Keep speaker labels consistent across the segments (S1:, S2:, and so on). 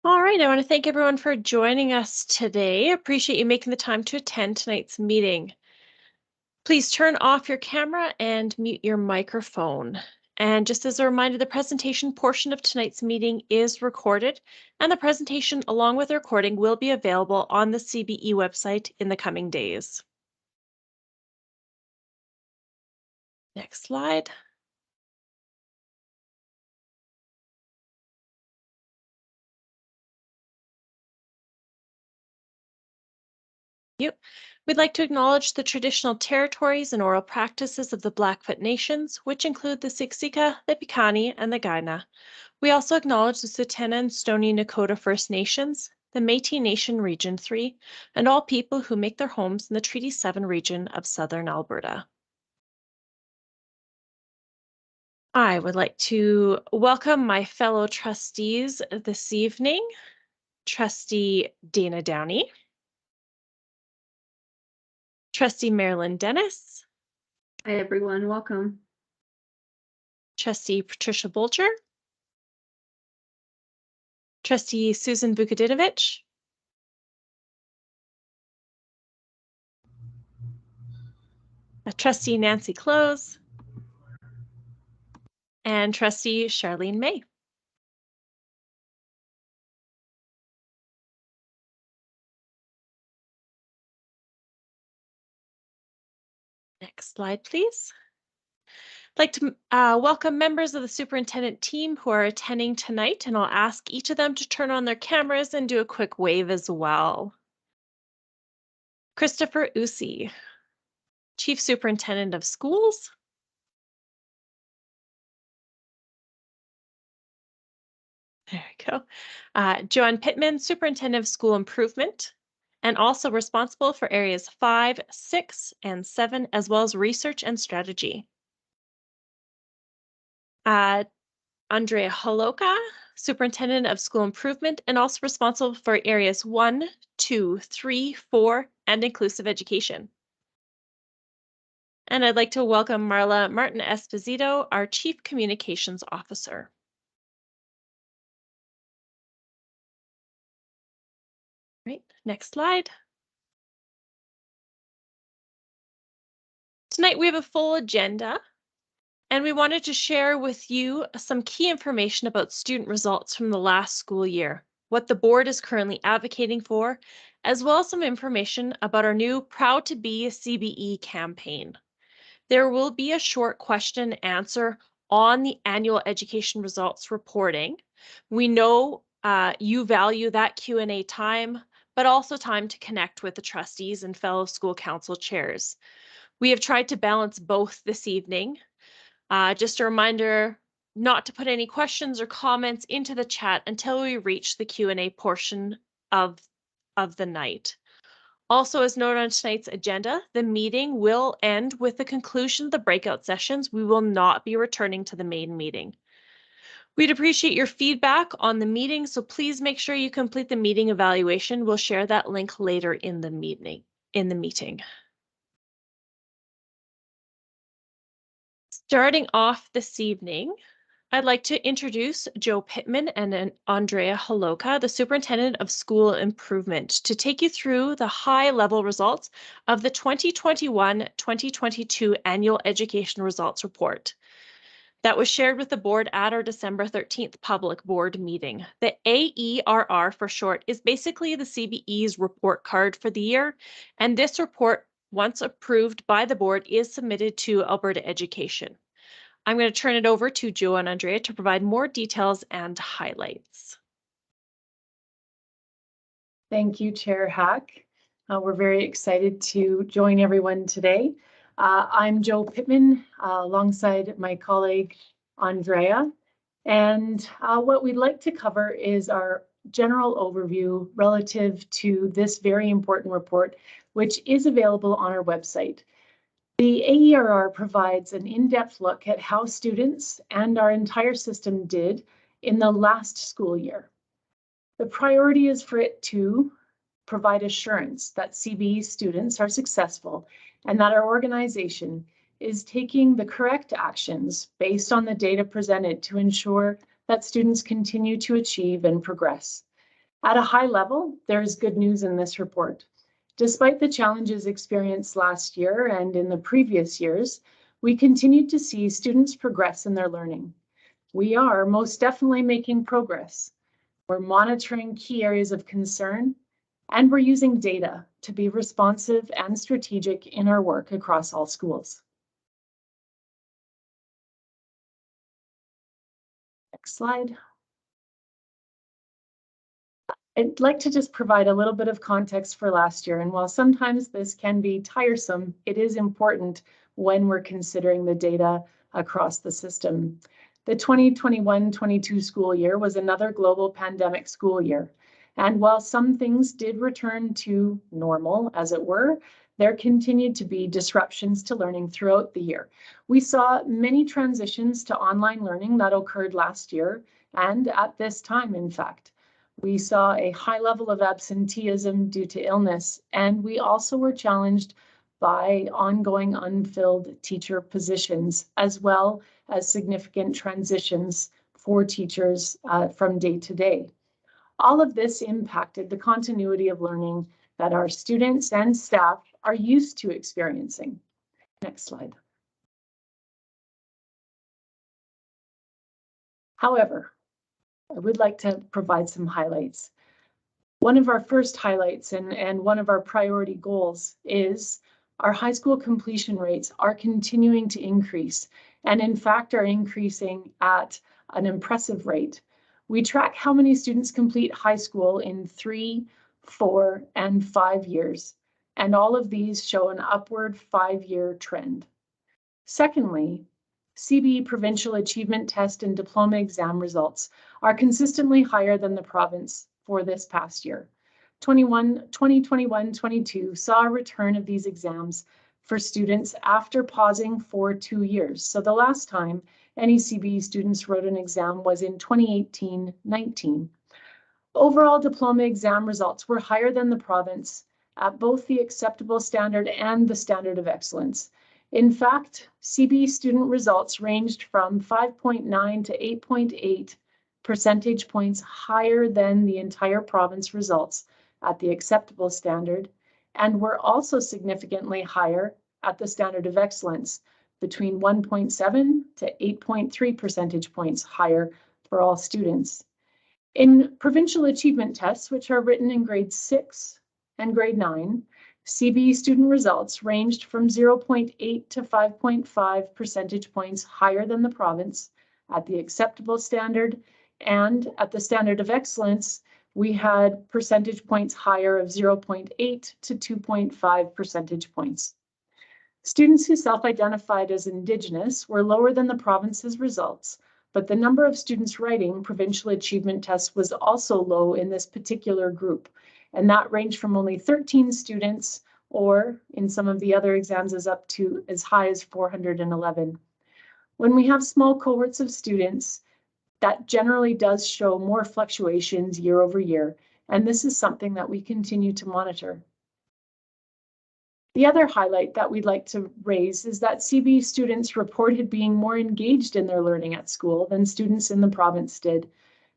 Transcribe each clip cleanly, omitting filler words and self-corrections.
S1: All right, I want to thank everyone for joining us today. Appreciate you making the time to attend tonight's meeting. Please turn off your camera and mute your microphone. And just as a reminder, the presentation portion of tonight's meeting is recorded, and the presentation along with the recording will be available on the CBE website in the coming days. Next slide. We'd like to acknowledge the traditional territories and oral practices of the Blackfoot Nations, which include the Siksika, the Piikani, and the Kainai. We also acknowledge the Tsuut'ina and Stoney Nakoda First Nations, the Métis Nation Region 3, and all people who make their homes in the Treaty 7 region of southern Alberta. I would like to welcome my fellow trustees this evening. Trustee Dana Downey, Trustee Marilyn Dennis.
S2: Hi, everyone. Welcome.
S1: Trustee Patricia Bolger. Trustee Susan Vukadinovich. Trustee Nancy Close. And Trustee Charlene May. Next slide, please. I'd like to welcome members of the superintendent team who are attending tonight, and I'll ask each of them to turn on their cameras and do a quick wave as well. Christopher Usi, Chief Superintendent of Schools. There we go. Joanne Pittman, Superintendent of School Improvement, and also responsible for areas 5, 6, and 7, as well as research and strategy. Andrea Holoka, Superintendent of School Improvement, and also responsible for areas 1, 2, 3, 4, and inclusive education. And I'd like to welcome Marla Martin Esposito, our Chief Communications Officer. Right, next slide. Tonight we have a full agenda, and we wanted to share with you some key information about student results from the last school year, what the board is currently advocating for, as well as some information about our new Proud to Be CBE campaign. There will be a short question and answer on the annual education results reporting. We know you value that Q&A time, but also time to connect with the trustees and fellow school council chairs. We have tried to balance both this evening. Just a reminder not to put any questions or comments into the chat until we reach the Q&A portion of the night. Also, as noted on tonight's agenda, the meeting will end with the conclusion of the breakout sessions. We will not be returning to the main meeting. We'd appreciate your feedback on the meeting, so please make sure you complete the meeting evaluation. We'll share that link later in the meeting. Starting off this evening, I'd like to introduce Joe Pittman and Andrea Holoka, the Superintendent of School Improvement, to take you through the high-level results of the 2021-2022 Annual Education Results Report that was shared with the board at our December 13th public board meeting. The AERR for short is basically the CBE's report card for the year, and this report, once approved by the board, is submitted to Alberta Education. I'm going to turn it over to Joe and Andrea to provide more details and highlights.
S3: Thank you, Chair Hack. We're very excited to join everyone today. I'm Joe Pittman, alongside my colleague Andrea. And what we'd like to cover is our general overview relative to this very important report, which is available on our website. The AERR provides an in-depth look at how students and our entire system did in the last school year. The priority is for it to provide assurance that CBE students are successful and that our organization is taking the correct actions based on the data presented to ensure that students continue to achieve and progress. At a high level, there is good news in this report. Despite the challenges experienced last year and in the previous years, we continued to see students progress in their learning. We are most definitely making progress. We're monitoring key areas of concern, and we're using data to be responsive and strategic in our work across all schools. Next slide. I'd like to just provide a little bit of context for last year, and while sometimes this can be tiresome, it is important when we're considering the data across the system. The 2021-22 school year was another global pandemic school year, and while some things did return to normal, as it were, there continued to be disruptions to learning throughout the year. We saw many transitions to online learning that occurred last year, and at this time, in fact. We saw a high level of absenteeism due to illness, and we also were challenged by ongoing unfilled teacher positions, as well as significant transitions for teachers from day to day. All of this impacted the continuity of learning that our students and staff are used to experiencing. Next slide. However, I would like to provide some highlights. One of our first highlights and one of our priority goals is our high school completion rates are continuing to increase, and in fact are increasing at an impressive rate. We track how many students complete high school in 3, 4, and 5 years, and all of these show an upward 5-year trend. Secondly, CBE Provincial Achievement Test and Diploma Exam results are consistently higher than the province for this past year. 2021-22 saw a return of these exams for students after pausing for 2 years. So the last time any CBE students wrote an exam was in 2018-19. Overall diploma exam results were higher than the province at both the acceptable standard and the standard of excellence. In fact, CBE student results ranged from 5.9 to 8.8 percentage points higher than the entire province results at the acceptable standard, and were also significantly higher at the standard of excellence, between 1.7 to 8.3 percentage points higher for all students. In provincial achievement tests, which are written in grade 6 and grade 9, CBE student results ranged from 0.8 to 5.5 percentage points higher than the province at the acceptable standard, and at the standard of excellence, we had percentage points higher of 0.8 to 2.5 percentage points. Students who self-identified as Indigenous were lower than the province's results, but the number of students writing provincial achievement tests was also low in this particular group, and that ranged from only 13 students, or in some of the other exams is up to as high as 411. When we have small cohorts of students, that generally does show more fluctuations year over year, and this is something that we continue to monitor. The other highlight that we'd like to raise is that CBE students reported being more engaged in their learning at school than students in the province did.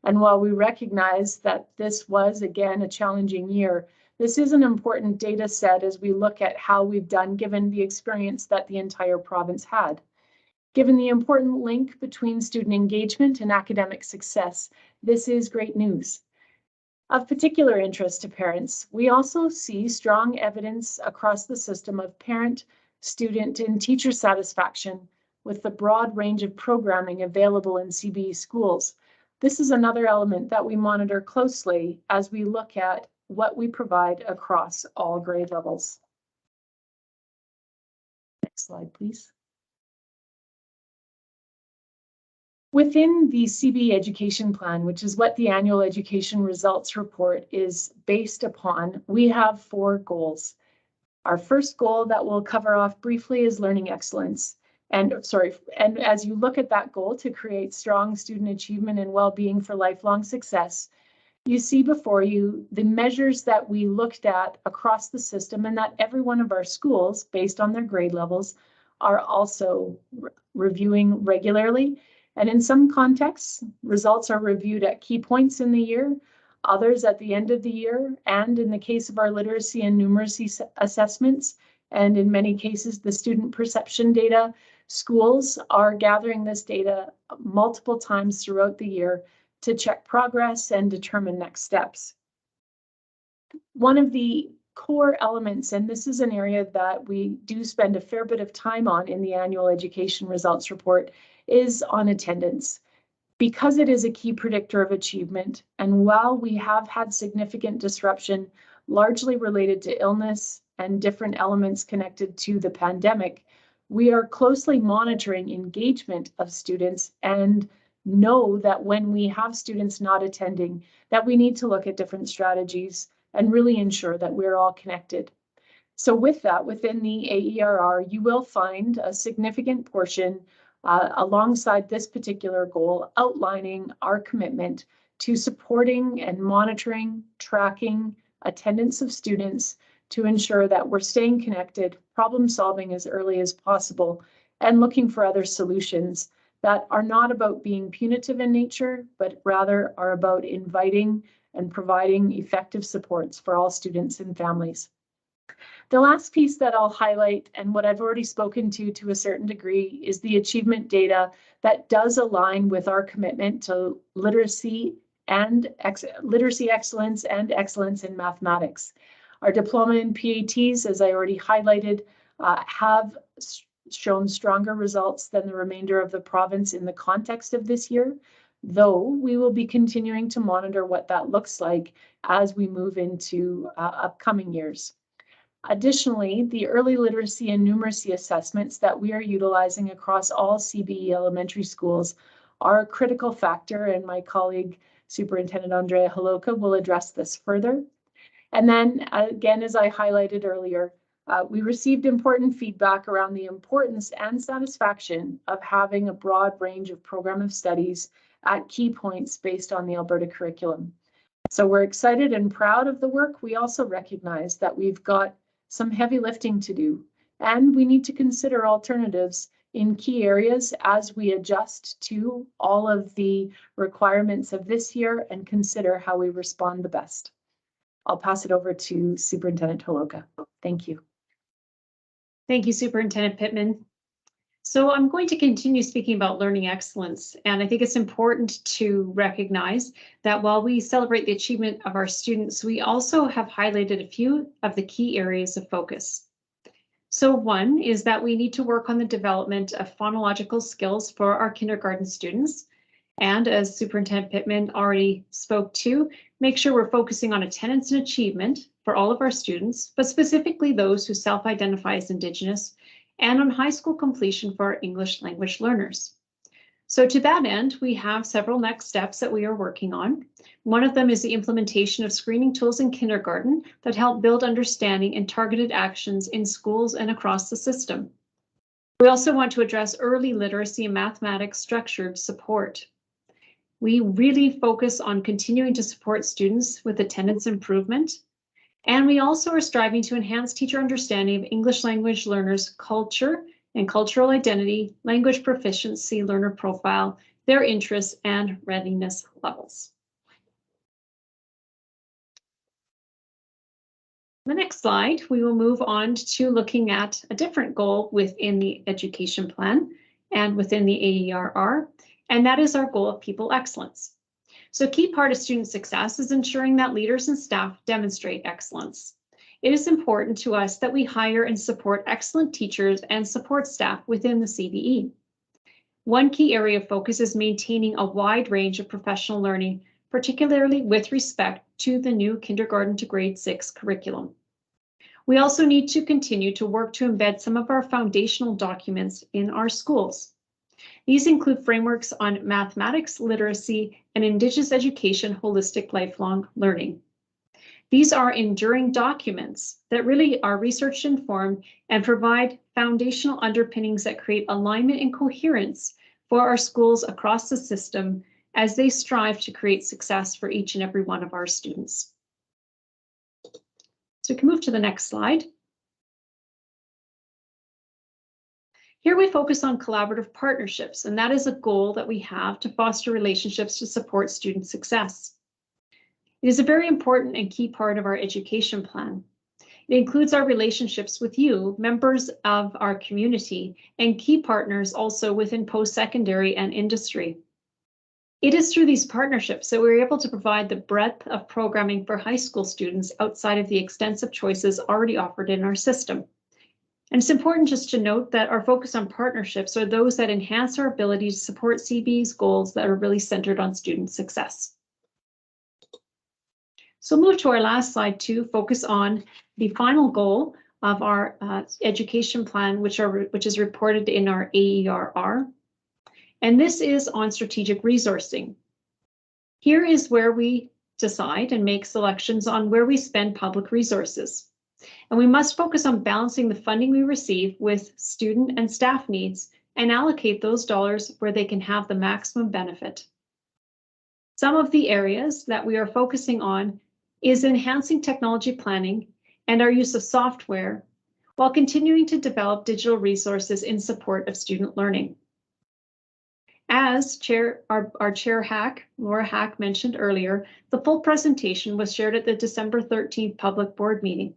S3: And while we recognize that this was, again, a challenging year, this is an important data set as we look at how we've done given the experience that the entire province had. Given the important link between student engagement and academic success, this is great news. Of particular interest to parents, we also see strong evidence across the system of parent, student, and teacher satisfaction with the broad range of programming available in CBE schools. This is another element that we monitor closely as we look at what we provide across all grade levels. Next slide, please. Within the CBE education plan, which is what the annual education results report is based upon, we have 4 goals. Our first goal that we'll cover off briefly is learning excellence. And as you look at that goal to create strong student achievement and well-being for lifelong success, you see before you the measures that we looked at across the system and that every one of our schools, based on their grade levels, are also reviewing regularly. And in some contexts, results are reviewed at key points in the year. others at the end of the year, and in the case of our literacy and numeracy assessments, and in many cases the student perception data, schools are gathering this data multiple times throughout the year to check progress and determine next steps. One of the core elements, and this is an area that we do spend a fair bit of time on in the annual education results report, is on attendance. Because it is a key predictor of achievement, and while we have had significant disruption, largely related to illness and different elements connected to the pandemic, we are closely monitoring engagement of students and know that when we have students not attending, that we need to look at different strategies and really ensure that we're all connected. So with that, within the AERR, you will find a significant portion alongside this particular goal, outlining our commitment to supporting and monitoring, tracking attendance of students to ensure that we're staying connected, problem solving as early as possible, and looking for other solutions that are not about being punitive in nature, but rather are about inviting and providing effective supports for all students and families. The last piece that I'll highlight, and what I've already spoken to a certain degree, is the achievement data that does align with our commitment to literacy excellence and excellence in mathematics. Our diploma in PATs, as I already highlighted, have shown stronger results than the remainder of the province in the context of this year, though we will be continuing to monitor what that looks like as we move into upcoming years. Additionally, the early literacy and numeracy assessments that we are utilizing across all CBE elementary schools are a critical factor, and my colleague, Superintendent Andrea Holoka, will address this further. And then, again, as I highlighted earlier, we received important feedback around the importance and satisfaction of having a broad range of program of studies at key points based on the Alberta curriculum. So we're excited and proud of the work. We also recognize that we've got some heavy lifting to do, and we need to consider alternatives in key areas as we adjust to all of the requirements of this year and consider how we respond the best. I'll pass it over to Superintendent Holoka. Thank you.
S4: Thank you, Superintendent Pittman. So I'm going to continue speaking about learning excellence, and I think it's important to recognize that while we celebrate the achievement of our students, we also have highlighted a few of the key areas of focus. So one is that we need to work on the development of phonological skills for our kindergarten students. And as Superintendent Pittman already spoke to, make sure we're focusing on attendance and achievement for all of our students, but specifically those who self-identify as Indigenous, and on high school completion for our English language learners. So to that end, we have several next steps that we are working on. One of them is the implementation of screening tools in kindergarten that help build understanding and targeted actions in schools and across the system. We also want to address early literacy and mathematics structured support. We really focus on continuing to support students with attendance improvement. And we also are striving to enhance teacher understanding of English language learners' culture and cultural identity, language proficiency, learner profile, their interests, and readiness levels. The next slide, we will move on to looking at a different goal within the education plan and within the AERR, and that is our goal of people excellence. So a key part of student success is ensuring that leaders and staff demonstrate excellence. It is important to us that we hire and support excellent teachers and support staff within the CBE. One key area of focus is maintaining a wide range of professional learning, particularly with respect to the new kindergarten to grade 6 curriculum. We also need to continue to work to embed some of our foundational documents in our schools. These include frameworks on mathematics, literacy, and Indigenous education, holistic lifelong learning. These are enduring documents that really are research informed and provide foundational underpinnings that create alignment and coherence for our schools across the system as they strive to create success for each and every one of our students. So we can move to the next slide. Here we focus on collaborative partnerships, and that is a goal that we have to foster relationships to support student success. It is a very important and key part of our education plan. It includes our relationships with you, members of our community, and key partners also within post-secondary and industry. It is through these partnerships that we're able to provide the breadth of programming for high school students outside of the extensive choices already offered in our system. And it's important just to note that our focus on partnerships are those that enhance our ability to support CBE's goals that are really centered on student success. So move to our last slide to focus on the final goal of our education plan, which is reported in our AERR. And this is on strategic resourcing. Here is where we decide and make selections on where we spend public resources. And we must focus on balancing the funding we receive with student and staff needs and allocate those dollars where they can have the maximum benefit. Some of the areas that we are focusing on is enhancing technology planning and our use of software while continuing to develop digital resources in support of student learning. As our chair Laura Hack mentioned earlier, the full presentation was shared at the December 13th public board meeting,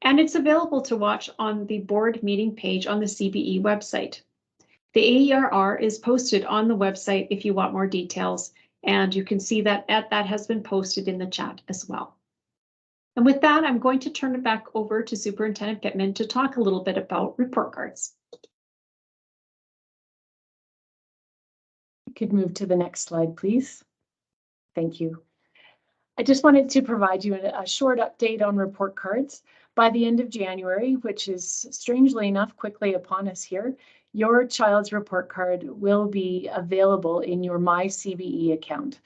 S4: and it's available to watch on the board meeting page on the CBE website. The AERR is posted on the website if you want more details, and you can see that that has been posted in the chat as well. And with that, I'm going to turn it back over to Superintendent Pittman to talk a little bit about report cards.
S3: Could move to the next slide, please. Thank you. I just wanted to provide you a short update on report cards. By the end of January, which is strangely enough quickly upon us here, your child's report card will be available in your My CBE account.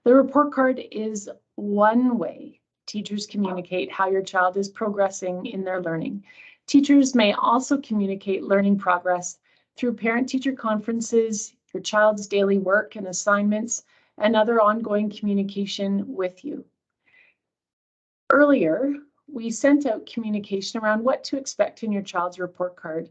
S3: The report card is one way teachers communicate how your child is progressing in their learning. Teachers may also communicate learning progress through parent-teacher conferences, your child's daily work and assignments, and other ongoing communication with you. Earlier, we sent out communication around what to expect in your child's report card.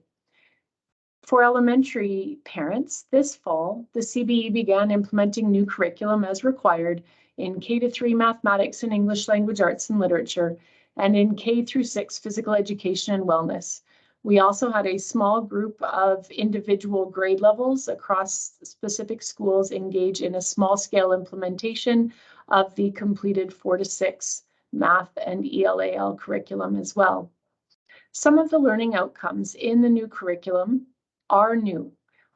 S3: For elementary parents, this fall, the CBE began implementing new curriculum as required in K-3 mathematics and English language arts and literature, and in K-6 physical education and wellness. We also had a small group of individual grade levels across specific schools engage in a small-scale implementation of the completed 4 to 6 math and ELAL curriculum as well. Some of the learning outcomes in the new curriculum are new,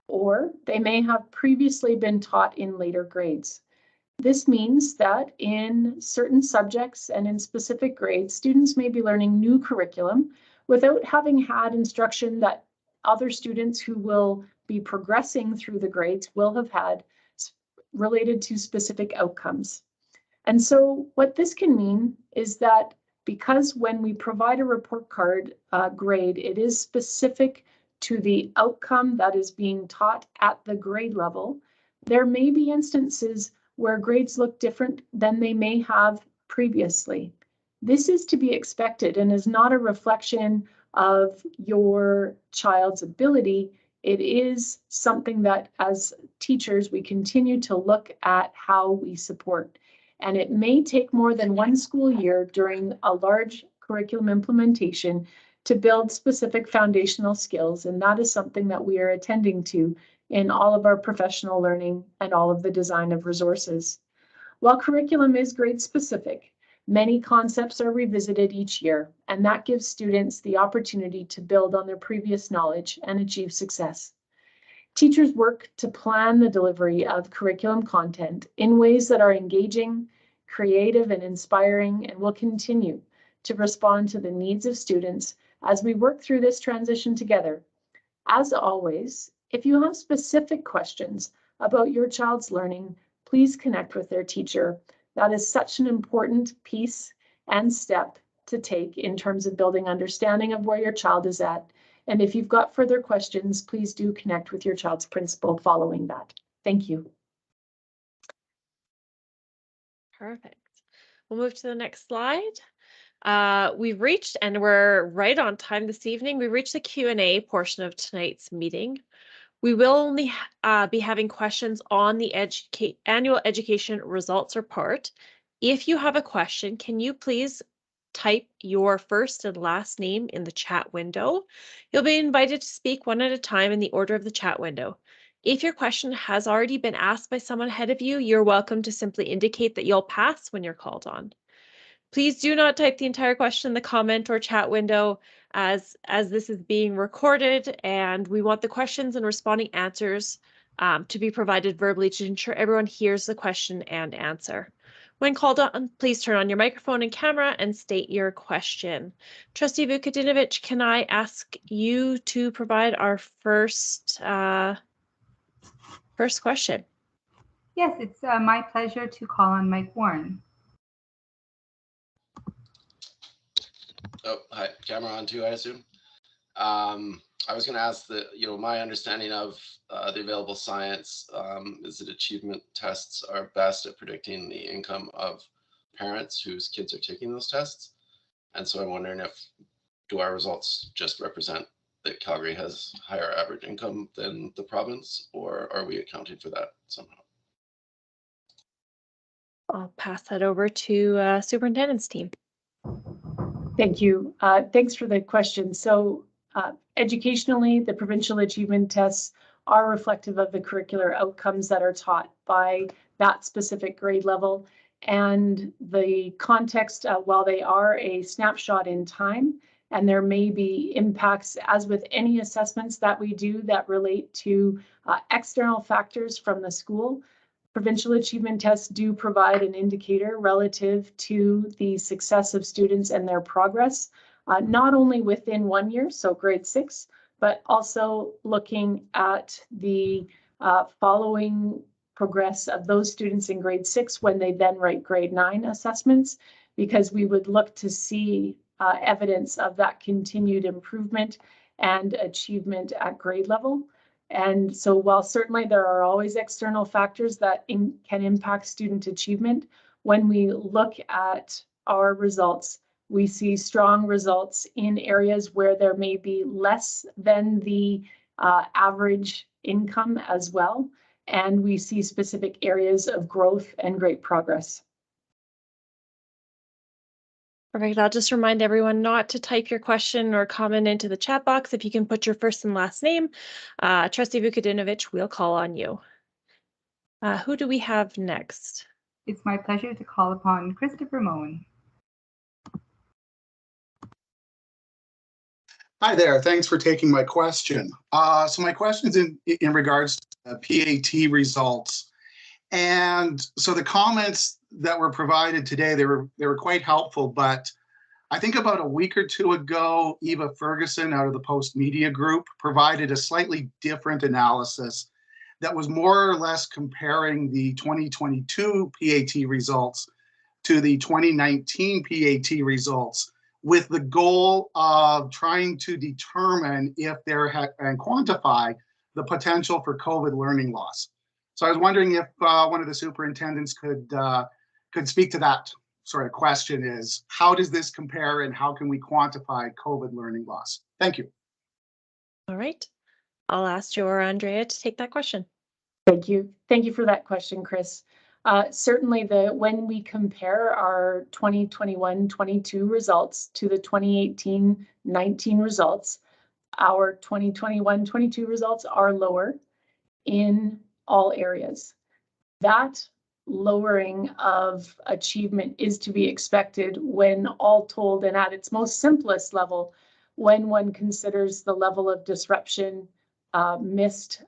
S3: or they may have previously been taught in later grades. This means that in certain subjects and in specific grades, students may be learning new curriculum without having had instruction that other students who will be progressing through the grades will have had related to specific outcomes. And so what this can mean is that because when we provide a report card grade, it is specific to the outcome that is being taught at the grade level, there may be instances where grades look different than they may have previously. This is to be expected and is not a reflection of your child's ability. It is something that as teachers, we continue to look at how we support. And it may take more than one school year during a large curriculum implementation to build specific foundational skills. And that is something that we are attending to in all of our professional learning and all of the design of resources. While curriculum is grade specific, many concepts are revisited each year, and that gives students the opportunity to build on their previous knowledge and achieve success. Teachers work to plan the delivery of curriculum content in ways that are engaging, creative, and inspiring, and will continue to respond to the needs of students as we work through this transition together. As always, if you have specific questions about your child's learning, please connect with their teacher. That is such an important piece and step to take in terms of building understanding of where your child is at. And if you've got further questions, please do connect with your child's principal following that. Thank you.
S1: Perfect. We'll move to the next slide. We've reached, and we're right on time this evening, we reached the Q&A portion of tonight's meeting. We will only be having questions on the annual education results report If you have a question, can you please type your first and last name in the chat window? You'll be invited to speak one at a time in the order of the chat window. If your question has already been asked by someone ahead of you, you're welcome to simply indicate that you'll pass when you're called on. Please do not type the entire question in the comment or chat window as this is being recorded, and we want the questions and responding answers to be provided verbally to ensure everyone hears the question and answer. When called on, please turn on your microphone and camera and state your question. Trustee Vukadinovich, can I ask you to provide our first question?
S5: Yes, it's my pleasure to call on Mike Warren.
S6: Oh, hi, camera on too, I assume. I was going to ask that, my understanding of the available science is that achievement tests are best at predicting the income of parents whose kids are taking those tests. And so I'm wondering do our results just represent that Calgary has higher average income than the province, or are we accounting for that somehow?
S1: I'll pass that over to superintendent's team.
S3: Thank you. Thanks for the question. So educationally, the provincial achievement tests are reflective of the curricular outcomes that are taught by that specific grade level. And the context, while they are a snapshot in time, and there may be impacts, as with any assessments that we do that relate to external factors from the school, provincial achievement tests do provide an indicator relative to the success of students and their progress, not only within 1 year, so grade 6, but also looking at the following progress of those students in grade 6 when they then write grade 9 assessments, because we would look to see evidence of that continued improvement and achievement at grade level. And so while certainly there are always external factors that can impact student achievement, when we look at our results, we see strong results in areas where there may be less than the average income as well. And we see specific areas of growth and great progress.
S1: Perfect. I'll just remind everyone not to type your question or comment into the chat box. If you can put your first and last name, Trustee Vukadinovich, we'll call on you. Who do we have next?
S5: It's my pleasure to call upon Christopher Moen.
S7: Hi there. Thanks for taking my question. So my question is in regards to PAT results. And so the comments that were provided today, they were quite helpful, but I think about a week or two ago, Eva Ferguson out of the Post Media Group provided a slightly different analysis that was more or less comparing the 2022 PAT results to the 2019 PAT results, with the goal of trying to determine if and quantify the potential for COVID learning loss. So I was wondering if one of the superintendents could speak to that sort of question: is how does this compare and how can we quantify COVID learning loss? Thank you.
S1: All right. I'll ask Joe or Andrea to take that question.
S3: Thank you. Thank you for that question, Chris. Certainly, when we compare our 2021-22 results to the 2018-19 results, our 2021-22 results are lower in all areas. That lowering of achievement is to be expected when all told, and at its most simplest level, when one considers the level of disruption, missed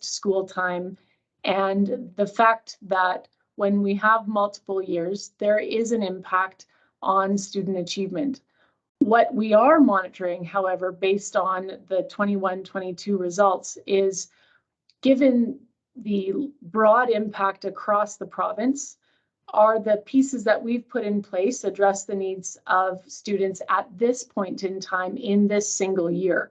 S3: school time, and the fact that when we have multiple years, there is an impact on student achievement. What we are monitoring, however, based on the 21-22 results, is given the broad impact across the province, are the pieces that we've put in place address the needs of students at this point in time in this single year.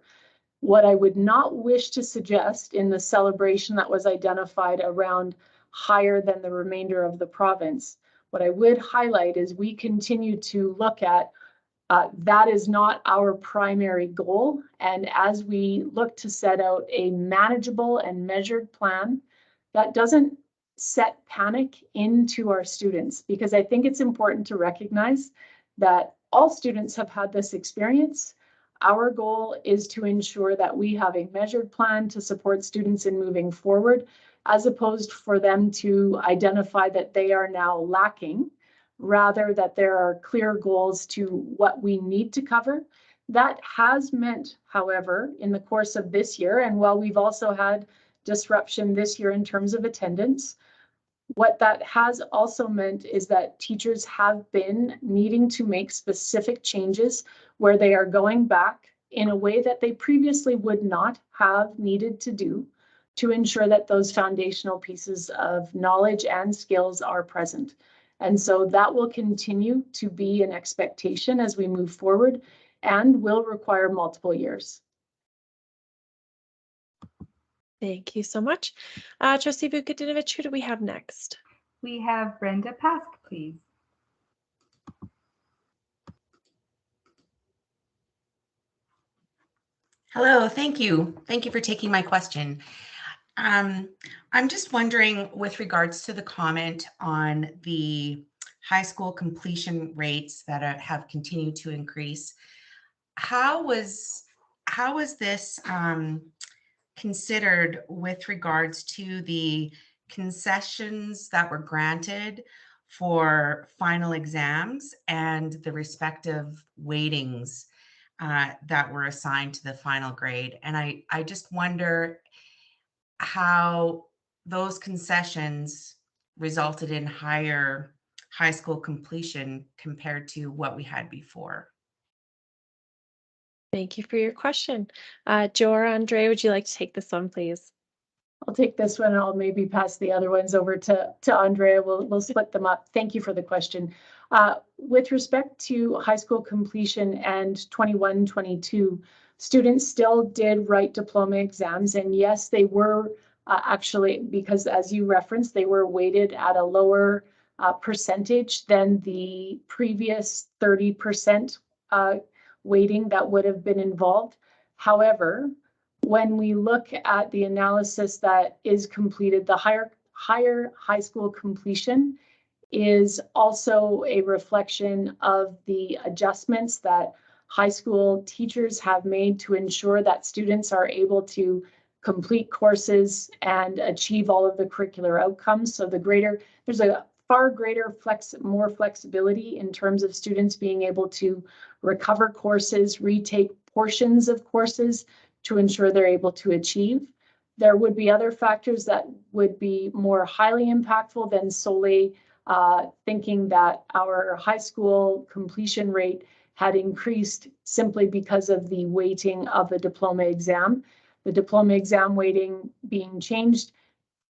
S3: What I would not wish to suggest in the celebration that was identified around higher than the remainder of the province, what I would highlight is we continue to look at that is not our primary goal. And as we look to set out a manageable and measured plan that doesn't set panic into our students, because I think it's important to recognize that all students have had this experience. Our goal is to ensure that we have a measured plan to support students in moving forward, as opposed for them to identify that they are now lacking, rather that there are clear goals to what we need to cover. That has meant, however, in the course of this year, and while we've also had disruption this year in terms of attendance, what that has also meant is that teachers have been needing to make specific changes where they are going back in a way that they previously would not have needed to do to ensure that those foundational pieces of knowledge and skills are present. And so that will continue to be an expectation as we move forward and will require multiple years.
S1: Thank you so much. Trustee Vukadinovich, who do we have next?
S5: We have Brenda Pask, please.
S8: Hello, thank you. Thank you for taking my question. I'm just wondering, with regards to the comment on the high school completion rates that have continued to increase, how was this considered with regards to the concessions that were granted for final exams and the respective weightings that were assigned to the final grade? And I just wonder how those concessions resulted in higher high school completion compared to what we had before.
S1: Thank you for your question. Joe or Andre, would you like to take this one, please?
S3: I'll take this one and I'll maybe pass the other ones over to Andrea. We'll split them up. Thank you for the question. With respect to high school completion and 21-22, students still did write diploma exams. And yes, they were actually, because as you referenced, they were weighted at a lower percentage than the previous 30% weighting that would have been involved. However, when we look at the analysis that is completed, the higher high school completion is also a reflection of the adjustments that high school teachers have made to ensure that students are able to complete courses and achieve all of the curricular outcomes. So there's a far greater more flexibility in terms of students being able to recover courses, retake portions of courses to ensure they're able to achieve. There would be other factors that would be more highly impactful than solely thinking that our high school completion rate had increased simply because of the weighting of the diploma exam. The diploma exam weighting being changed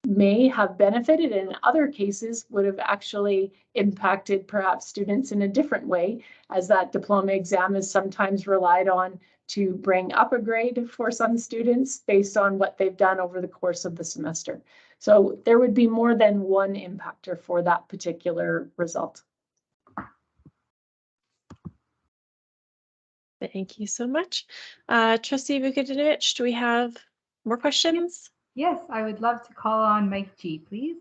S3: may have benefited, and in other cases would have actually impacted perhaps students in a different way, as that diploma exam is sometimes relied on to bring up a grade for some students based on what they've done over the course of the semester. So there would be more than one impactor for that particular result.
S1: Thank you so much. Trustee Vukadinovich, do we have more questions?
S5: Yes, I would love to call on Mike G, please.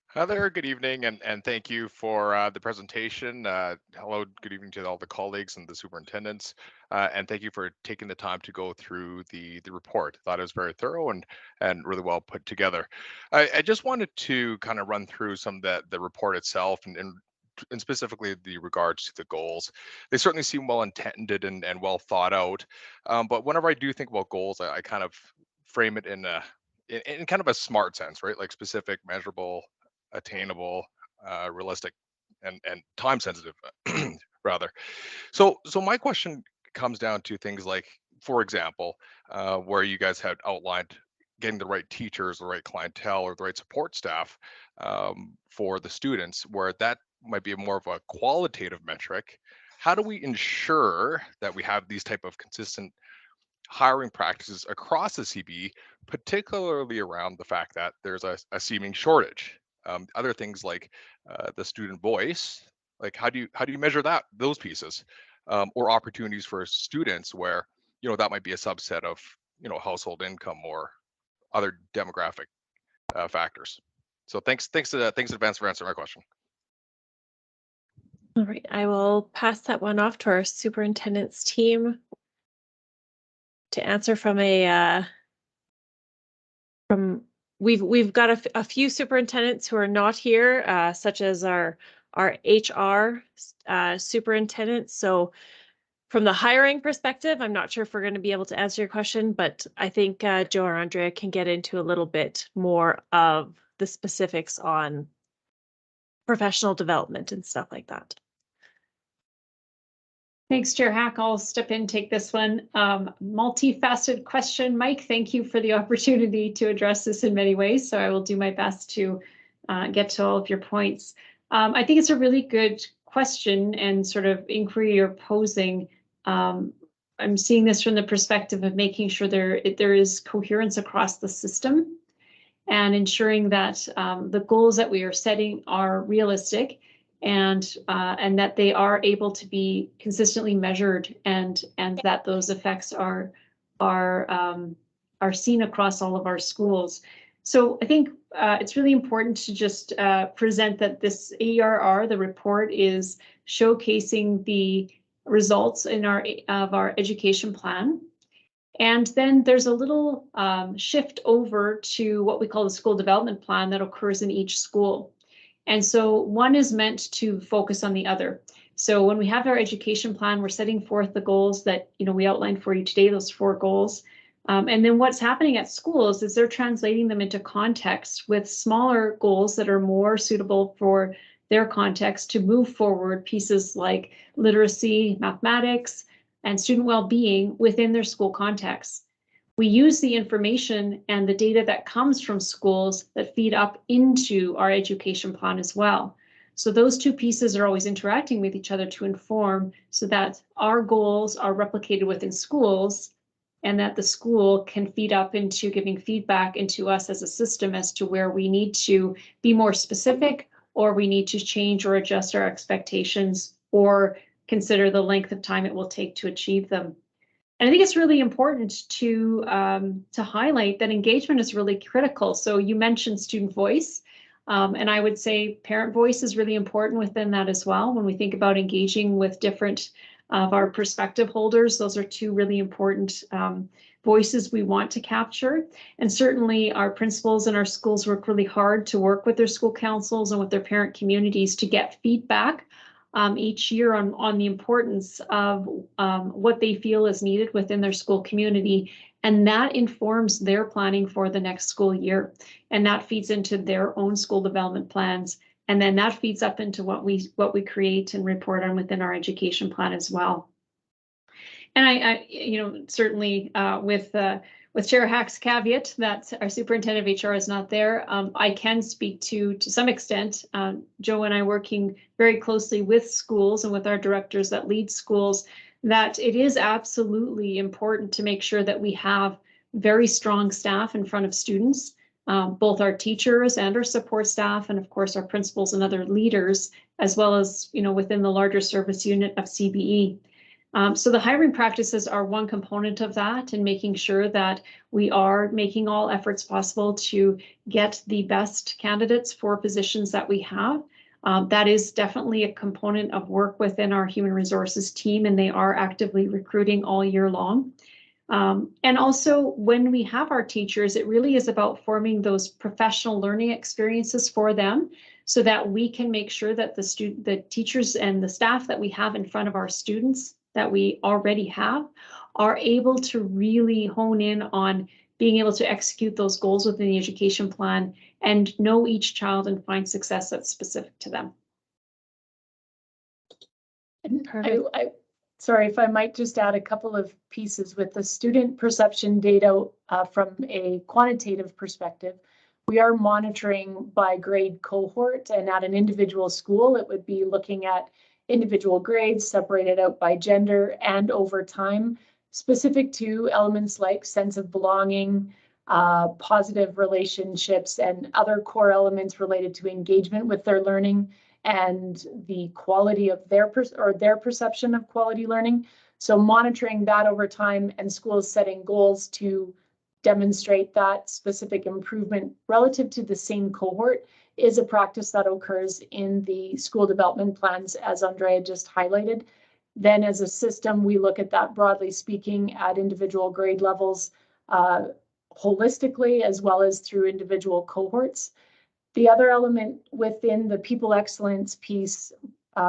S9: Hi there, good evening, and thank you for the presentation. Hello, good evening to all the colleagues and the superintendents, and thank you for taking the time to go through the report. I thought it was very thorough and really well put together. I just wanted to kind of run through some of the report itself and specifically the regards to the goals. They certainly seem well intended and well thought out, but whenever I do think about goals, I kind of frame it in kind of a SMART sense, right? Like specific, measurable, attainable, realistic, and time sensitive, rather. So my question comes down to things like, for example, where you guys had outlined getting the right teachers, the right clientele, or the right support staff for the students, where that might be more of a qualitative metric. How do we ensure that we have these type of consistent hiring practices across the CBE, particularly around the fact that there's a seeming shortage? Other things like the student voice, like how do you measure those pieces, or opportunities for students where that might be a subset of household income or other demographic factors. So thanks in advance for answering my question.
S1: All right, I will pass that one off to our superintendent's team to answer from we've got a few superintendents who are not here, such as our HR superintendent. So from the hiring perspective, I'm not sure if we're going to be able to answer your question, but I think Joe or Andrea can get into a little bit more of the specifics on professional development and stuff like that.
S4: Thanks, Chair Hack. I'll step in and take this one. Multifaceted question, Mike. Thank you for the opportunity to address this in many ways. So I will do my best to get to all of your points. I think it's a really good question and sort of inquiry you're posing. I'm seeing this from the perspective of making sure there is coherence across the system and ensuring that the goals that we are setting are realistic and that they are able to be consistently measured and that those effects are seen across all of our schools. So I think it's really important to just present that this AERR, the report, is showcasing the results in of our education plan. And then there's a little shift over to what we call the school development plan that occurs in each school. And so one is meant to focus on the other. So when we have our education plan, we're setting forth the goals that we outlined for you today, those 4 goals. And then what's happening at schools is they're translating them into context with smaller goals that are more suitable for their context to move forward pieces like literacy, mathematics, and student well-being within their school context. We use the information and the data that comes from schools that feed up into our education plan as well. So those 2 pieces are always interacting with each other to inform so that our goals are replicated within schools and that the school can feed up into giving feedback into us as a system as to where we need to be more specific or we need to change or adjust our expectations or consider the length of time it will take to achieve them. And I think it's really important to highlight that engagement is really critical. So you mentioned student voice, and I would say parent voice is really important within that as well. When we think about engaging with different of our perspective holders, those are 2 really important voices we want to capture. And certainly our principals in our schools work really hard to work with their school councils and with their parent communities to get feedback each year on the importance of what they feel is needed within their school community. And that informs their planning for the next school year. And that feeds into their own school development plans. And then that feeds up into what we create and report on within our education plan as well. And I certainly with Chair Hack's caveat that our superintendent of HR is not there, I can speak to some extent, Joe and I working very closely with schools and with our directors that lead schools, that it is absolutely important to make sure that we have very strong staff in front of students, both our teachers and our support staff, and of course our principals and other leaders, as well as within the larger service unit of CBE. So the hiring practices are one component of that, and making sure that we are making all efforts possible to get the best candidates for positions that we have. That is definitely a component of work within our human resources team, and they are actively recruiting all year long. And also when we have our teachers, it really is about forming those professional learning experiences for them so that we can make sure that the teachers and the staff that we have in front of our students that we already have are able to really hone in on being able to execute those goals within the education plan and know each child and find success that's specific to them.
S3: And sorry, if I might just add a couple of pieces with the student perception data from a quantitative perspective. We are monitoring by grade cohort, and at an individual school, it would be looking at individual grades separated out by gender and over time, specific to elements like sense of belonging, positive relationships, and other core elements related to engagement with their learning and the quality of their perception of quality learning. So monitoring that over time and schools setting goals to demonstrate that specific improvement relative to the same cohort is a practice that occurs in the school development plans, as Andrea just highlighted. Then as a system, we look at that broadly speaking at individual grade levels holistically, as well as through individual cohorts. The other element within the people excellence piece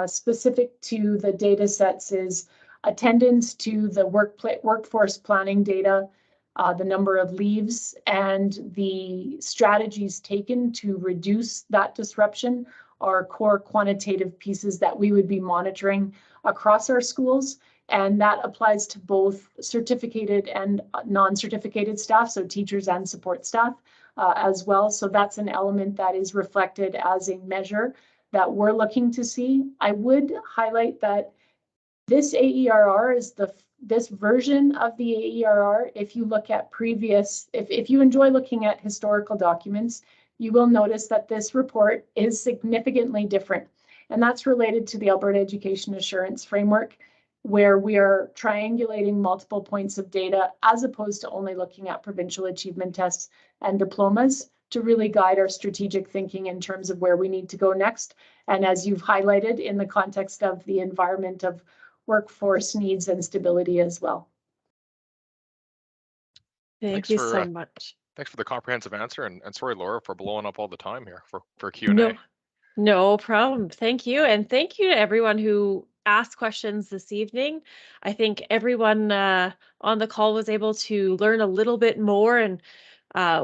S3: specific to the data sets is attendance to the workforce planning data, the number of leaves, and the strategies taken to reduce that disruption are core quantitative pieces that we would be monitoring across our schools. And that applies to both certificated and non-certificated staff, so teachers and support staff as well. So that's an element that is reflected as a measure that we're looking to see. I would highlight that this AERR is this version of the AERR. If you look at previous, if you enjoy looking at historical documents, you will notice that this report is significantly different. And that's related to the Alberta Education Assurance Framework, where we are triangulating multiple points of data as opposed to only looking at provincial achievement tests and diplomas to really guide our strategic thinking in terms of where we need to go next. And as you've highlighted, in the context of the environment of workforce needs and stability as well.
S1: Thank you so much.
S9: Thanks for the comprehensive answer, and sorry, Laura, for blowing up all the time here for Q&A.
S1: No problem. Thank you. And thank you to everyone who asked questions this evening. I think everyone on the call was able to learn a little bit more, and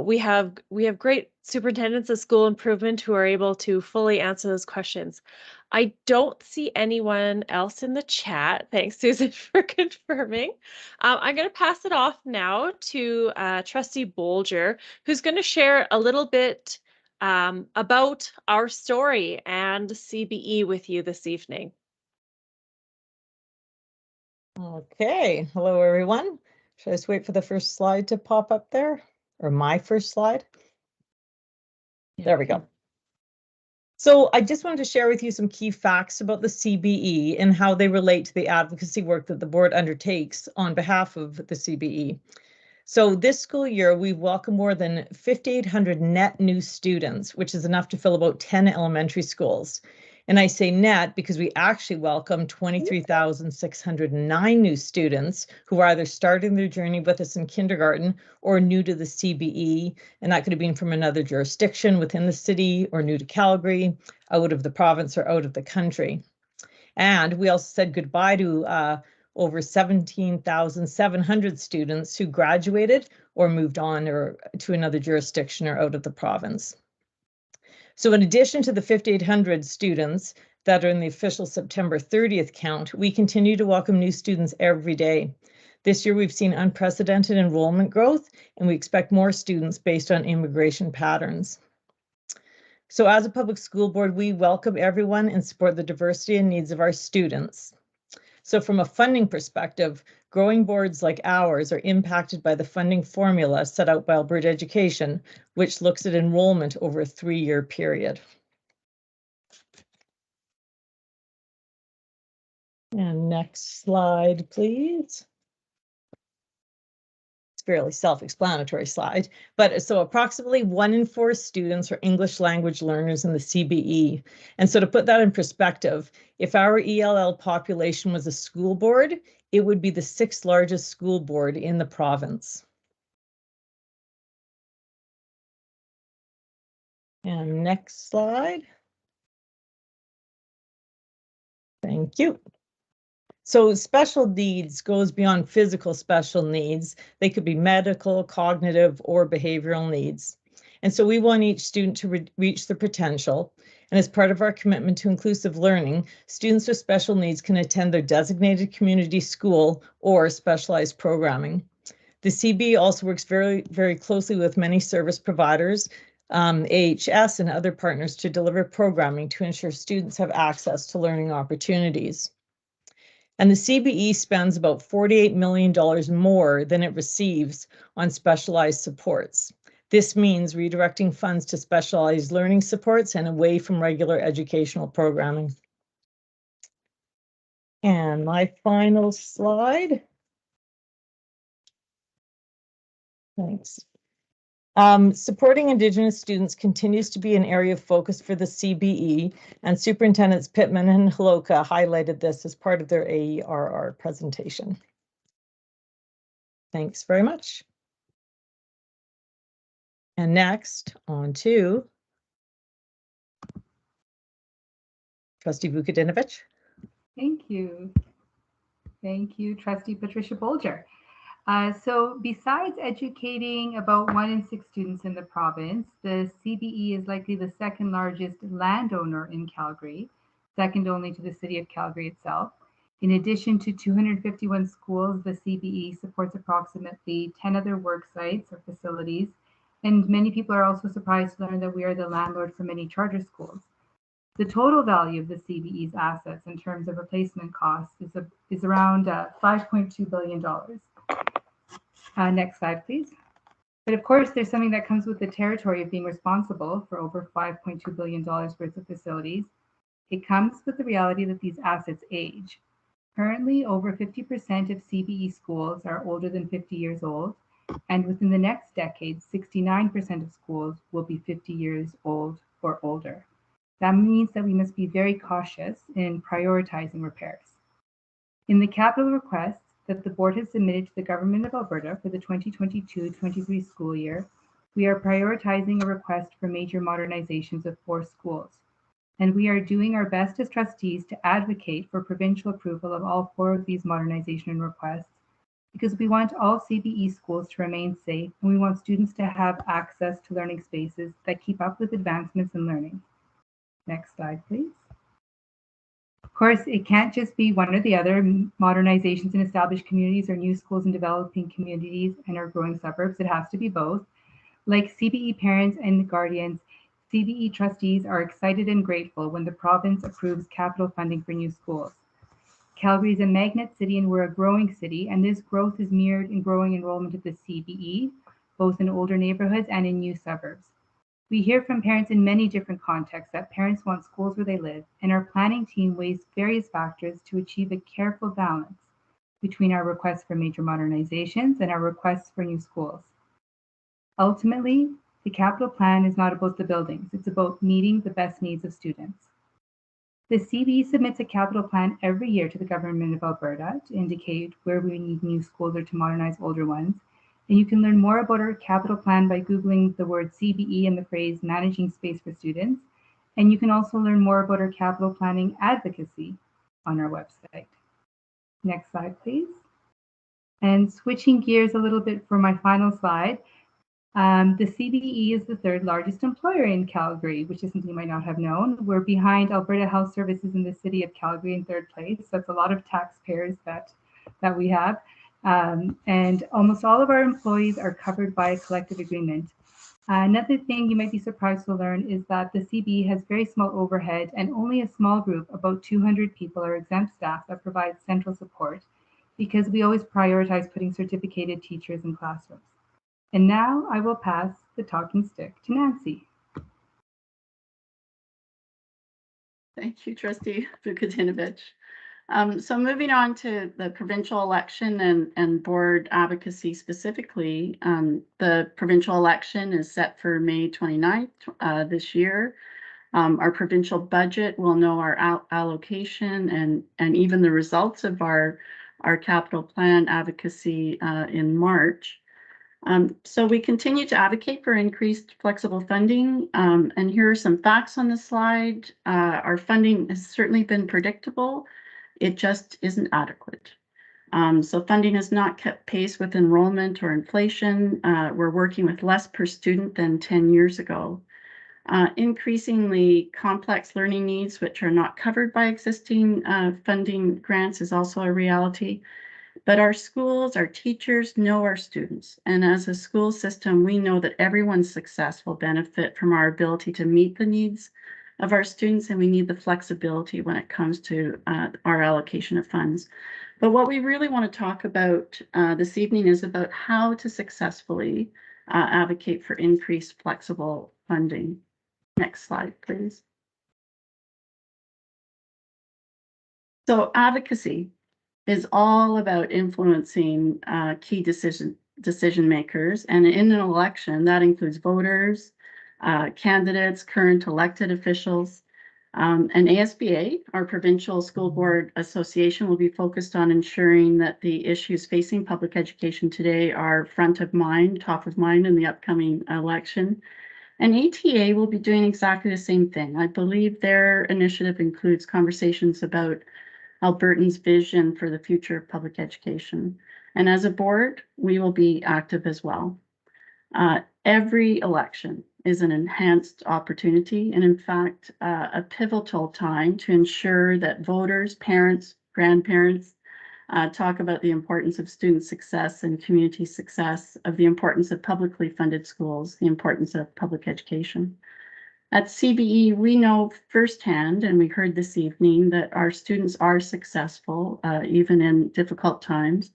S1: we have great superintendents of school improvement who are able to fully answer those questions. I don't see anyone else in the chat. Thanks, Susan, for confirming. I'm going to pass it off now to Trustee Bolger, who's going to share a little bit about our story and CBE with you this evening.
S10: Okay, hello everyone. Should I just wait for the first slide to pop up there? Or my first slide? There we go. So I just wanted to share with you some key facts about the CBE and how they relate to the advocacy work that the board undertakes on behalf of the CBE. So this school year, we've welcomed more than 5,800 net new students, which is enough to fill about 10 elementary schools. And I say net because we actually welcomed 23,609 new students who are either starting their journey with us in kindergarten or new to the CBE. And that could have been from another jurisdiction within the city or new to Calgary, out of the province or out of the country. And we also said goodbye to over 17,700 students who graduated or moved on or to another jurisdiction or out of the province. So in addition to the 5,800 students that are in the official September 30th count, we continue to welcome new students every day. This year, we've seen unprecedented enrollment growth, and we expect more students based on immigration patterns. So as a public school board, we welcome everyone and support the diversity and needs of our students. So from a funding perspective, growing boards like ours are impacted by the funding formula set out by Alberta Education, which looks at enrollment over a 3-year period. And next slide, please. It's a fairly self-explanatory slide, but so approximately 1 in 4 students are English language learners in the CBE. And so to put that in perspective, if our ELL population was a school board, it would be the 6th largest school board in the province. And next slide. Thank you. So special needs goes beyond physical special needs. They could be medical, cognitive, or behavioral needs. And so we want each student to reach their potential. And as part of our commitment to inclusive learning, students with special needs can attend their designated community school or specialized programming. The CBE also works very, very closely with many service providers, AHS, and other partners to deliver programming to ensure students have access to learning opportunities. And the CBE spends about $48 million more than it receives on specialized supports. This means redirecting funds to specialized learning supports and away from regular educational programming. And my final slide. Thanks. Supporting Indigenous students continues to be an area of focus for the CBE, and Superintendents Pittman and Holoka highlighted this as part of their AERR presentation. Thanks very much. And next, on to Trustee Vukadinovich.
S5: Thank you. Thank you, Trustee Patricia Bolger. So besides educating about 1 in 6 students in the province, the CBE is likely the second largest landowner in Calgary, second only to the City of Calgary itself. In addition to 251 schools, the CBE supports approximately 10 other work sites or facilities, and many people are also surprised to learn that we are the landlord for many charter schools. The total value of the CBE's assets in terms of replacement costs is around $5.2 billion. Next slide, please. But of course, there's something that comes with the territory of being responsible for over $5.2 billion worth of facilities. It comes with the reality that these assets age. Currently, over 50% of CBE schools are older than 50 years old, and within the next decade, 69% of schools will be 50 years old or older. That means that we must be very cautious in prioritizing repairs. In the capital requests that the board has submitted to the Government of Alberta for the 2022-23 school year, we are prioritizing a request for major modernizations of 4 schools. And we are doing our best as trustees to advocate for provincial approval of all 4 of these modernization requests, because we want all CBE schools to remain safe, and we want students to have access to learning spaces that keep up with advancements in learning. Next slide, please. Of course, it can't just be one or the other. Modernizations in established communities or new schools in developing communities and our growing suburbs. It has to be both. Like CBE parents and guardians, CBE trustees are excited and grateful when the province approves capital funding for new schools. Calgary is a magnet city and we're a growing city, and this growth is mirrored in growing enrollment at the CBE, both in older neighborhoods and in new suburbs. We hear from parents in many different contexts that parents want schools where they live, and our planning team weighs various factors to achieve a careful balance between our requests for major modernizations and our requests for new schools. Ultimately, the capital plan is not about the buildings, it's about meeting the best needs of students. The CBE submits a capital plan every year to the Government of Alberta to indicate where we need new schools or to modernize older ones. And you can learn more about our capital plan by Googling the word CBE and the phrase managing space for students. And you can also learn more about our capital planning advocacy on our website. Next slide, please. And switching gears a little bit for my final slide, the CBE is the 3rd largest employer in Calgary, which is something you might not have known. We're behind Alberta Health Services in the City of Calgary in 3rd place. So that's a lot of taxpayers that we have. And almost all of our employees are covered by a collective agreement. Another thing you might be surprised to learn is that the CBE has very small overhead, and only a small group, about 200 people, are exempt staff that provide central support, because we always prioritize putting certificated teachers in classrooms. And now I will pass the talking stick to Nancy.
S2: Thank you, Trustee Vukadinovich. So moving on to the provincial election and board advocacy specifically, the provincial election is set for May 29th this year. Our provincial budget will know our allocation and even the results of our capital plan advocacy in March. So we continue to advocate for increased flexible funding, and here are some facts on the slide. Our funding has certainly been predictable. It just isn't adequate. So funding has not kept pace with enrollment or inflation. We're working with less per student than 10 years ago. Increasingly complex learning needs, which are not covered by existing funding grants, is also a reality. But our schools, our teachers know our students. And as a school system, we know that everyone's success will benefit from our ability to meet the needs of our students, and we need the flexibility when it comes to our allocation of funds. But what we really want to talk about this evening is about how to successfully advocate for increased flexible funding. Next slide, please. So advocacy is all about influencing key decision decision makers. And in an election, that includes voters, candidates, current elected officials. And ASBA, our Provincial School Board Association, will be focused on ensuring that the issues facing public education today are front of mind, top of mind in the upcoming election. And ATA will be doing exactly the same thing. I believe their initiative includes conversations about Albertans' vision for the future of public education. And as a board, we will be active as well. Every election is an enhanced opportunity and in fact, a pivotal time to ensure that voters, parents, grandparents talk about the importance of student success and community success, of the importance of publicly funded schools, the importance of public education. At CBE, we know firsthand, and we heard this evening, that our students are successful, even in difficult times.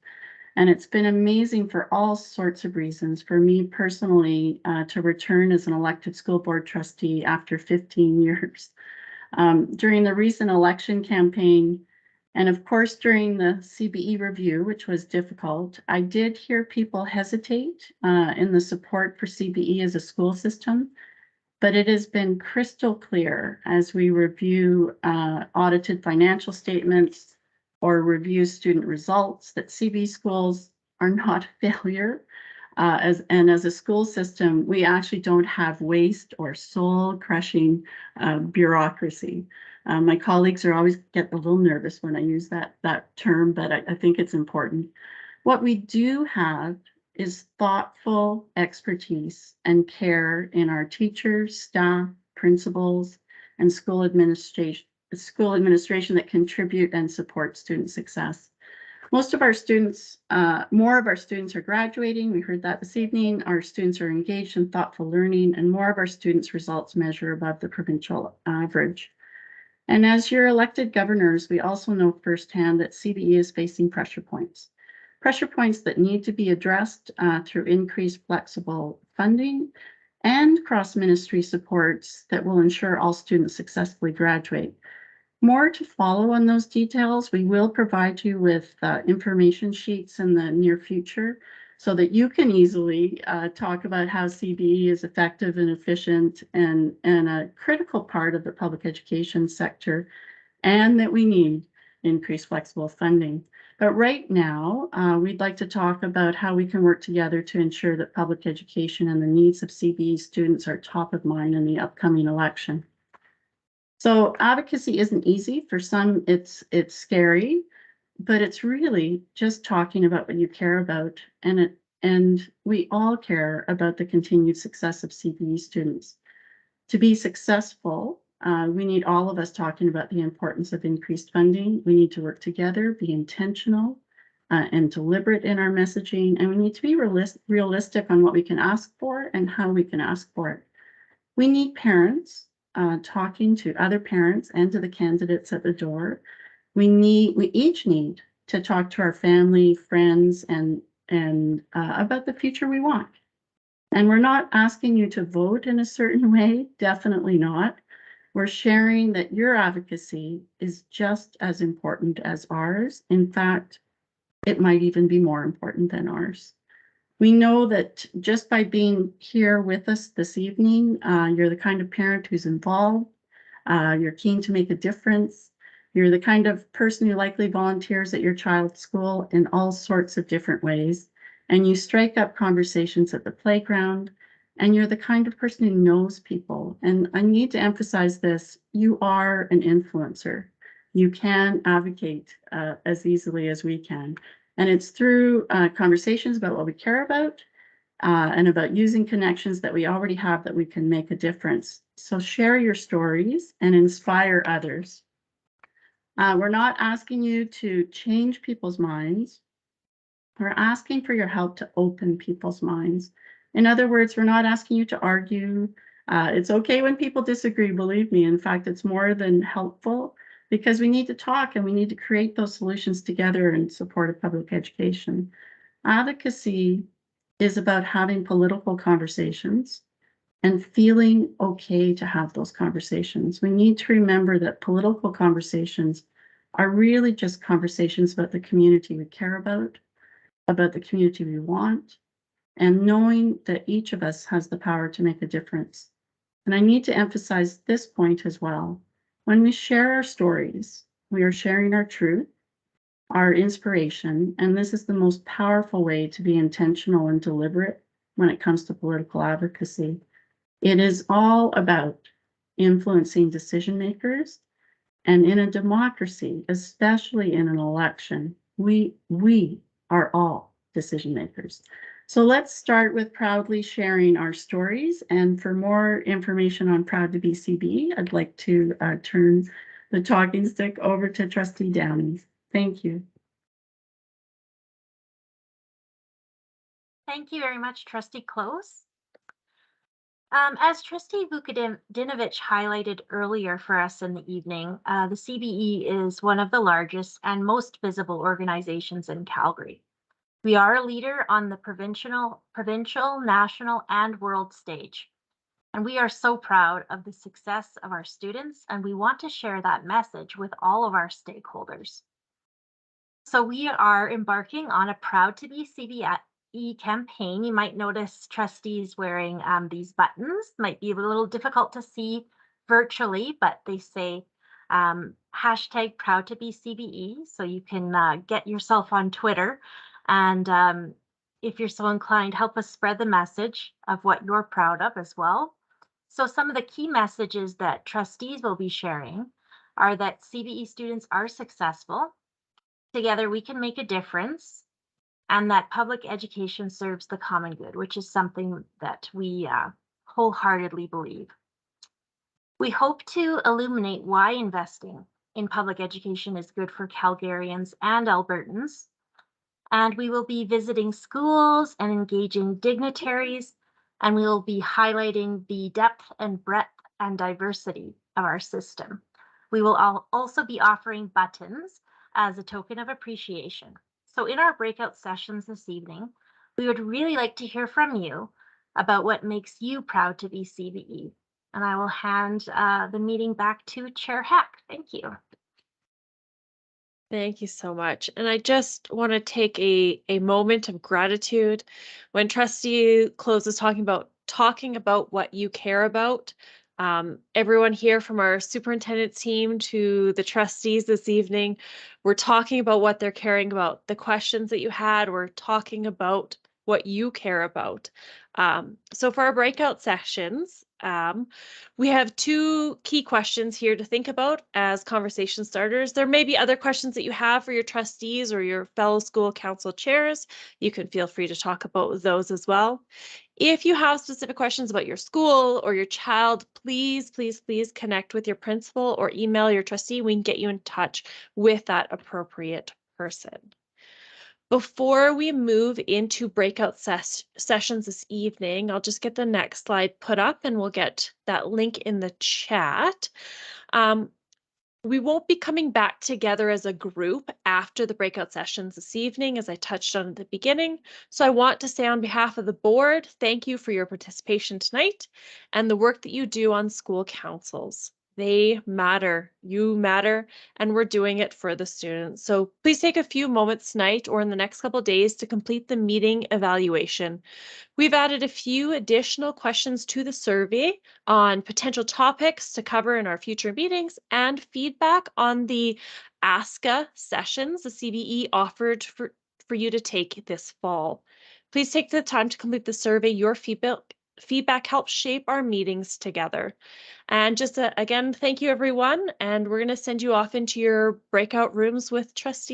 S2: And it's been amazing for all sorts of reasons. For me personally, to return as an elected school board trustee after 15 years. During the recent election campaign, and of course, during the CBE review, which was difficult, I did hear people hesitate in the support for CBE as a school system. But it has been crystal clear as we review audited financial statements or review student results that CBE schools are not a failure. As a school system, we actually don't have waste or soul-crushing bureaucracy. My colleagues are always get a little nervous when I use that term, but I think it's important. What we do have is thoughtful expertise and care in our teachers, staff, principals, and school administration that contribute and support student success. Most of our students, more of our students are graduating. We heard that this evening. Our students are engaged in thoughtful learning, and more of our students' results measure above the provincial average. And as your elected governors, we also know firsthand that CBE is facing pressure points that need to be addressed through increased flexible funding and cross-ministry supports that will ensure all students successfully graduate. More to follow on those details. We will provide you with information sheets in the near future so that you can easily talk about how CBE is effective and efficient and a critical part of the public education sector, and that we need increased flexible funding. But right now, we'd like to talk about how we can work together to ensure that public education and the needs of CBE students are top of mind in the upcoming election. So advocacy isn't easy. For some, it's scary, but it's really just talking about what you care about. And we all care about the continued success of CBE students. To be successful, we need all of us talking about the importance of increased funding. We need to work together, be intentional and deliberate in our messaging, and we need to be realistic on what we can ask for and how we can ask for it. We need parents talking to other parents and to the candidates at the door. We each need to talk to our family, friends, and about the future we want. And we're not asking you to vote in a certain way, definitely not. We're sharing that your advocacy is just as important as ours. In fact, it might even be more important than ours. We know that just by being here with us this evening, you're the kind of parent who's involved, you're keen to make a difference, you're the kind of person who likely volunteers at your child's school in all sorts of different ways, and you strike up conversations at the playground, and you're the kind of person who knows people. And I need to emphasize this, you are an influencer. You can advocate as easily as we can. And it's through conversations about what we care about and about using connections that we already have that we can make a difference. So share your stories and inspire others. We're not asking you to change people's minds. We're asking for your help to open people's minds. In other words, we're not asking you to argue. It's okay when people disagree, believe me. In fact, it's more than helpful because we need to talk and we need to create those solutions together in support of public education. Advocacy is about having political conversations and feeling okay to have those conversations. We need to remember that political conversations are really just conversations about the community we care about the community we want, and knowing that each of us has the power to make a difference. And I need to emphasize this point as well. When we share our stories, we are sharing our truth, our inspiration, and this is the most powerful way to be intentional and deliberate when it comes to political advocacy. It is all about influencing decision makers, and in a democracy, especially in an election, we are all decision makers. So let's start with proudly sharing our stories. And for more information on Proud to be CBE, I'd like to turn the talking stick over to Trustee Downey. Thank you.
S11: Thank you very much, Trustee Close. As Trustee Vukadinovich highlighted earlier for us in the evening, the CBE is one of the largest and most visible organizations in Calgary. We are a leader on the provincial, national, and world stage. And we are so proud of the success of our students, and we want to share that message with all of our stakeholders. So we are embarking on a Proud to be CBE campaign. You might notice trustees wearing these buttons. Might be a little difficult to see virtually, but they say hashtag Proud to be CBE. So you can get yourself on Twitter. And if you're so inclined, help us spread the message of what you're proud of as well. So some of the key messages that trustees will be sharing are that CBE students are successful. Together we can make a difference, and that public education serves the common good, which is something that we wholeheartedly believe. We hope to illuminate why investing in public education is good for Calgarians and Albertans. And we will be visiting schools and engaging dignitaries, and we will be highlighting the depth and breadth and diversity of our system. We will also be offering buttons as a token of appreciation. So in our breakout sessions this evening, we would really like to hear from you about what makes you proud to be CBE. And I will hand the meeting back to Chair Heck. Thank you.
S1: Thank you so much. And I just want to take a moment of gratitude when Trustee Close is talking about what you care about. Everyone here from our superintendent team to the trustees this evening, we're talking about what they're caring about. The questions that you had, we're talking about what you care about. So for our breakout sessions, we have two key questions here to think about as conversation starters. There may be other questions that you have for your trustees or your fellow school council chairs. You can feel free to talk about those as well. If you have specific questions about your school or your child, please connect with your principal or email your trustee. We can get you in touch with that appropriate person. Before we move into breakout sessions this evening, I'll just get the next slide put up and we'll get that link in the chat. We won't be coming back together as a group after the breakout sessions this evening, as I touched on at the beginning. So I want to say on behalf of the board, thank you for your participation tonight and the work that you do on school councils. They matter, you matter, and we're doing it for the students. So please take a few moments tonight or in the next couple of days to complete the meeting evaluation. We've added a few additional questions to the survey on potential topics to cover in our future meetings and feedback on the ASCA sessions the CBE offered for you to take this fall. Please take the time to complete the survey. Your feedback helps shape our meetings together. And just again, thank you everyone. And we're going to send you off into your breakout rooms with trustees.